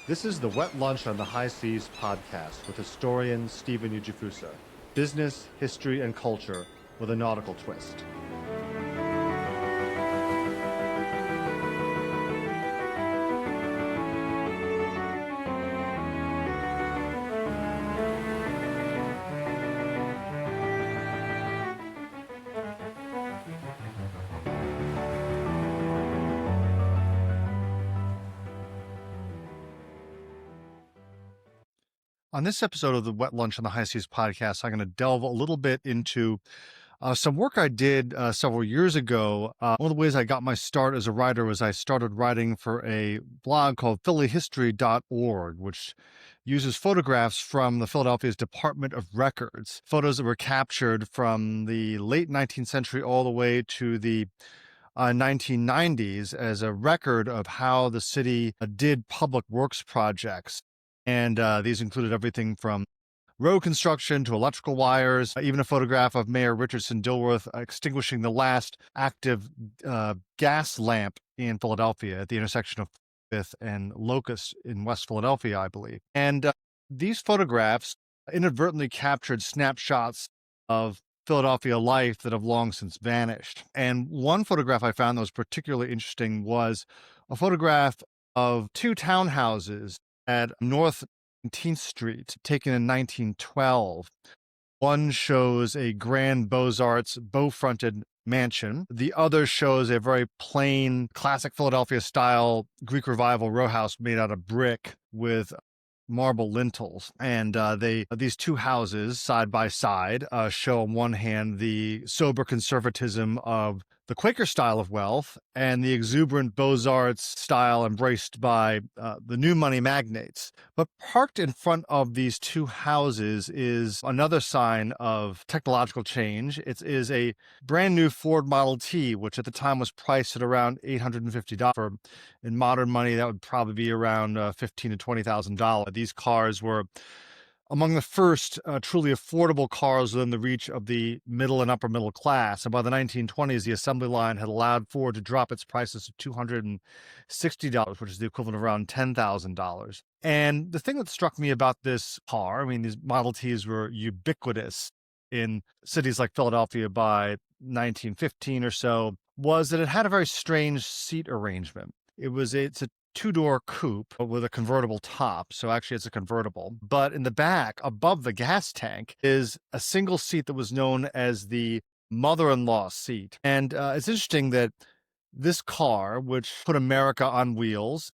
This is the Wet Lunch on the High Seas podcast with historian Stephen Ujifusa. Business, history, and culture with a nautical twist. On this episode of the Wet Lunch on the High Seas podcast, I'm going to delve a little bit into some work I did several years ago. One of the ways I got my start as a writer was I started writing for a blog called phillyhistory.org, which uses photographs from the Philadelphia's Department of Records, photos that were captured from the late 19th century all the way to the 1990s as a record of how the city did public works projects. And these included everything from road construction to electrical wires, even a photograph of Mayor Richardson Dilworth extinguishing the last active gas lamp in Philadelphia at the intersection of 5th and Locust in West Philadelphia, I believe. And these photographs inadvertently captured snapshots of Philadelphia life that have long since vanished. And one photograph I found that was particularly interesting was a photograph of two townhouses at North 19th Street, taken in 1912. One shows a grand Beaux-Arts bow-fronted mansion. The other shows a very plain, classic Philadelphia-style Greek Revival row house made out of brick with marble lintels. And these two houses, side by side, show on one hand the sober conservatism of the Quaker style of wealth and the exuberant Beaux-Arts style embraced by the new money magnates. But parked in front of these two houses is another sign of technological change. It is a brand new Ford Model T, which at the time was priced at around $850. In modern money, that would probably be around $15,000 to $20,000. These cars were among the first truly affordable cars within the reach of the middle and upper middle class. And by the 1920s, the assembly line had allowed Ford to drop its prices to $260, which is the equivalent of around $10,000. And the thing that struck me about this car, I mean, these Model Ts were ubiquitous in cities like Philadelphia by 1915 or so, was that it had a very strange seat arrangement. It's a two-door coupe with a convertible top. So actually it's a convertible. But in the back, above the gas tank, is a single seat that was known as the mother-in-law seat. And it's interesting that this car, which put America on wheels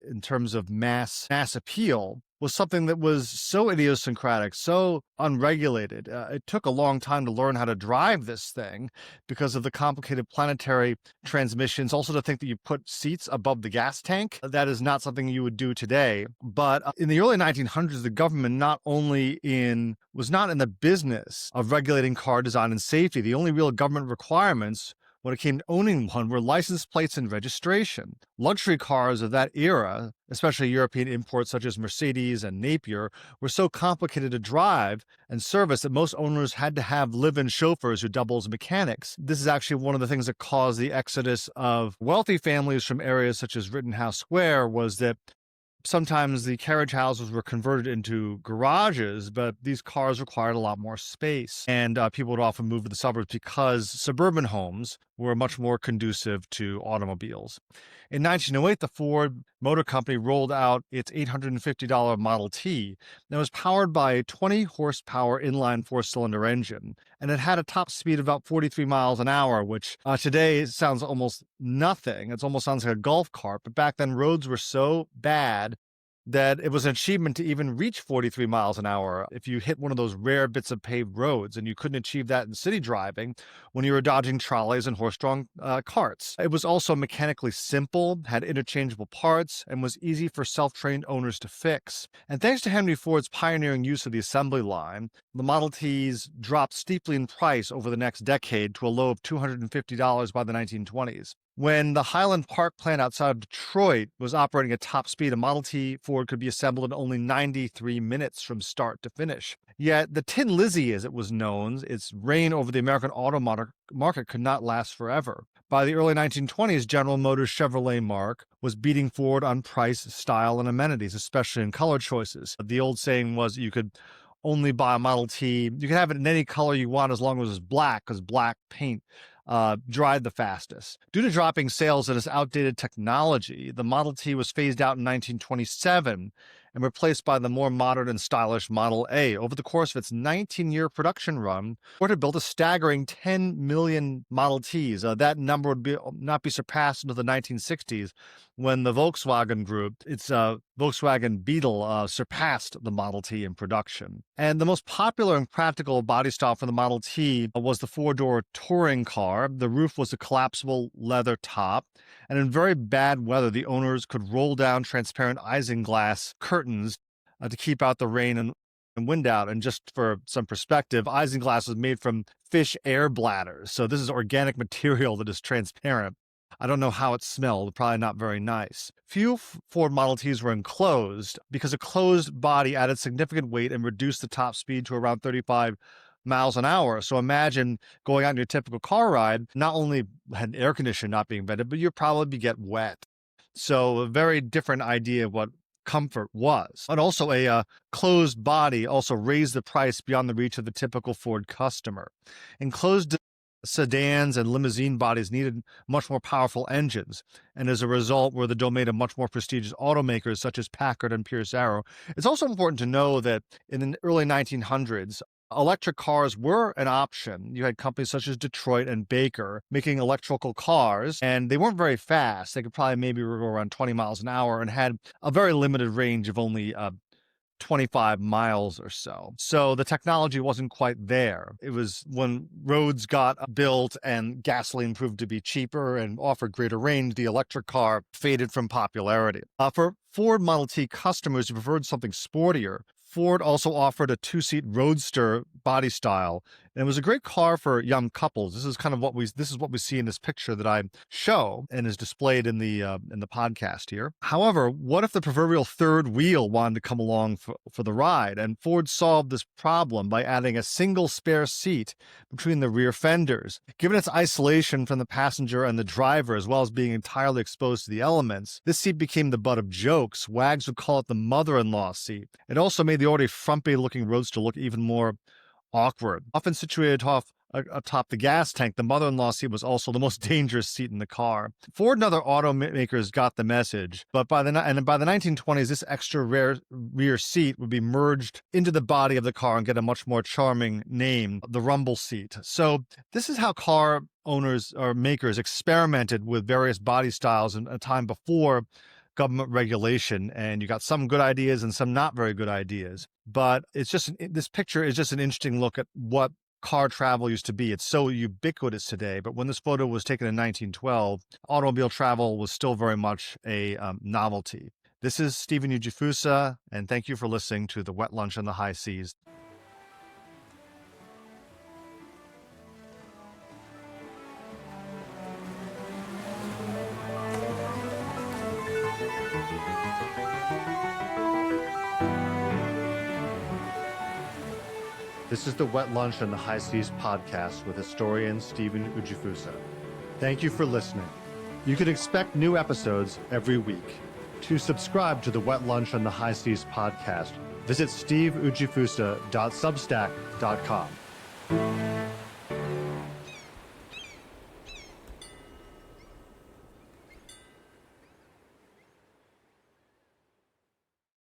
in terms of mass appeal, was something that was so idiosyncratic, so unregulated. It took a long time to learn how to drive this thing because of the complicated planetary transmissions. Also, to think that you put seats above the gas tank, that is not something you would do today. But in the early 1900s, the government was not in the business of regulating car design and safety. The only real government requirements when it came to owning one were license plates and registration. Luxury cars of that era, especially European imports such as Mercedes and Napier, were so complicated to drive and service that most owners had to have live-in chauffeurs who double as mechanics. This is actually one of the things that caused the exodus of wealthy families from areas such as Rittenhouse Square, was that sometimes the carriage houses were converted into garages, but these cars required a lot more space. And people would often move to the suburbs because suburban homes were much more conducive to automobiles. In 1908, the Ford Motor Company rolled out its $850 Model T that was powered by a 20-horsepower inline four-cylinder engine. And it had a top speed of about 43 miles an hour, which today sounds almost nothing. It almost sounds like a golf cart. But back then, roads were so bad that it was an achievement to even reach 43 miles an hour if you hit one of those rare bits of paved roads, and you couldn't achieve that in city driving when you were dodging trolleys and horse-drawn carts. It was also mechanically simple, had interchangeable parts, and was easy for self-trained owners to fix. And thanks to Henry Ford's pioneering use of the assembly line, the Model Ts dropped steeply in price over the next decade to a low of $250 by the 1920s. When the Highland Park plant outside of Detroit was operating at top speed, a Model T Ford could be assembled in only 93 minutes from start to finish. Yet the Tin Lizzie, as it was known, its reign over the American auto market could not last forever. By the early 1920s, General Motors' Chevrolet marque was beating Ford on price, style, and amenities, especially in color choices. The old saying was you could only buy a Model T. You could have it in any color you want as long as it was black, because black paint dried the fastest. Due to dropping sales and its outdated technology, the Model T was phased out in 1927 and replaced by the more modern and stylish Model A. Over the course of its 19-year production run, Ford had built a staggering 10 million Model Ts. That number would not be surpassed until the 1960s, when the Volkswagen Group, its Volkswagen Beetle, surpassed the Model T in production. And the most popular and practical body style for the Model T was the four-door touring car. The roof was a collapsible leather top, and in very bad weather, the owners could roll down transparent isinglass curtains to keep out the rain and wind out. And just for some perspective, isinglass was made from fish air bladders, so this is organic material that is transparent. I don't know how it smelled, probably not very nice. Few Ford Model Ts were enclosed because a closed body added significant weight and reduced the top speed to around 35 miles an hour. So imagine going on your typical car ride, not only had air conditioning not being vetted, but you'd probably get wet. So a very different idea of what comfort was. And also a closed body also raised the price beyond the reach of the typical Ford customer. Enclosed sedans and limousine bodies needed much more powerful engines, and as a result were the domain of much more prestigious automakers such as Packard and Pierce Arrow. It's also important to know that in the early 1900s, electric cars were an option. You had companies such as Detroit and Baker making electrical cars, and they weren't very fast. They could probably maybe go around 20 miles an hour and had a very limited range of only 25 miles or so. So the technology wasn't quite there. It was when roads got built and gasoline proved to be cheaper and offered greater range, the electric car faded from popularity. For Ford Model T customers who preferred something sportier, Ford also offered a two-seat roadster body style, and it was a great car for young couples. This is what we see in this picture that I show and is displayed in the podcast here. However, what if the proverbial third wheel wanted to come along for the ride? And Ford solved this problem by adding a single spare seat between the rear fenders. Given its isolation from the passenger and the driver, as well as being entirely exposed to the elements, this seat became the butt of jokes. Wags would call it the mother-in-law seat. It also made the already frumpy-looking roadster look even more awkward. Often situated atop the gas tank, the mother-in-law seat was also the most dangerous seat in the car. Ford and other automakers got the message, but by the 1920s, this extra rear seat would be merged into the body of the car and get a much more charming name, the rumble seat. So this is how car owners or makers experimented with various body styles in a time before government regulation, and you got some good ideas and some not very good ideas. But this picture is just an interesting look at what car travel used to be. It's so ubiquitous today, but when this photo was taken in 1912, automobile travel was still very much a novelty. This is Stephen Ujifusa, and thank you for listening to The Wet Lunch on the High Seas. This is the Wet Lunch on the High Seas podcast with historian Stephen Ujifusa. Thank you for listening. You can expect new episodes every week. To subscribe to the Wet Lunch on the High Seas podcast, visit steveujifusa.substack.com.